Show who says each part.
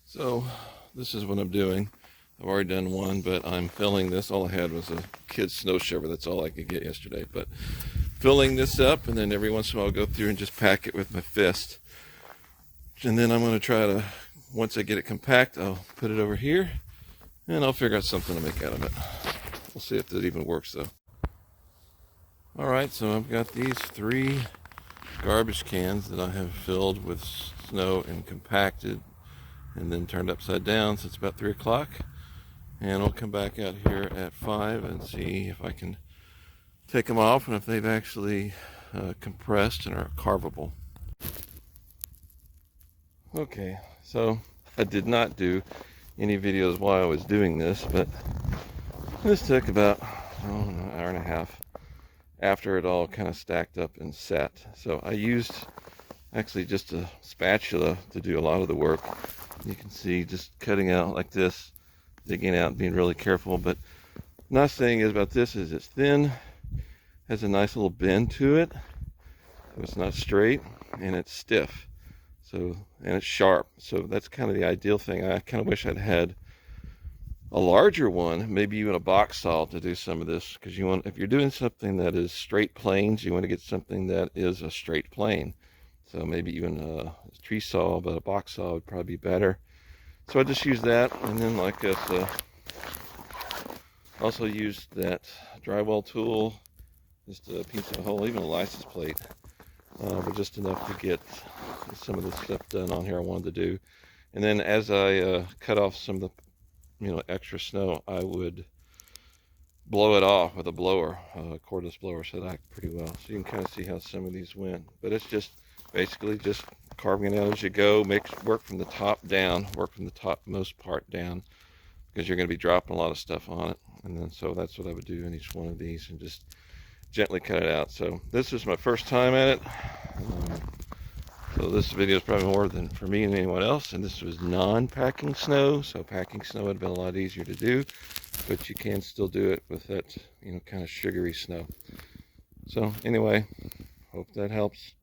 Speaker 1: So this is what I'm doing. I've already done one, but I'm filling this. All I had was a kid's snow shover. That's all I could get yesterday. But filling this up, and then every once in a while I'll go through and just pack it with my fist. And then I'm going to try to, once I get it compact, I'll put it over here, and I'll figure out something to make out of it. We'll see if that even works though. Alright, so I've got these 3 garbage cans that I have filled with snow and compacted and then turned upside down, so it's about 3 o'clock. And I'll come back out here at 5 and see if I can take them off and if they've actually compressed and are carvable. Okay, so I did not do any videos while I was doing this, but this took about an hour and a half after it all kind of stacked up and set. So I used actually just a spatula to do a lot of the work. You can see just cutting out like this, digging out, being really careful. But nice thing is about this is it's thin, has a nice little bend to it, so it's not straight, and it's stiff. So, and it's sharp. So that's kind of the ideal thing. I kind of wish I'd had a larger one, maybe even a box saw to do some of this, because you want, if you're doing something that is straight planes, you want to get something that is a straight plane. So maybe even a tree saw, but a box saw would probably be better. So I just used that, and then like this, also used that drywall tool, just a piece of a hole, even a license plate, but just enough to get some of the stuff done on here I wanted to do. And then as I cut off some of the extra snow, I would blow it off with a blower, a cordless blower, so that acted pretty well. So you can kind of see how some of these went. But it's just basically just carving it out as you go. Work from the top down, work from the topmost part down, because you're going to be dropping a lot of stuff on it. And then so that's what I would do in each one of these, and just gently cut it out. So this is my first time at it. So this video is probably more than for me than anyone else, and this was non-packing snow, so packing snow would have been a lot easier to do, but you can still do it with that, kind of sugary snow. So anyway, hope that helps.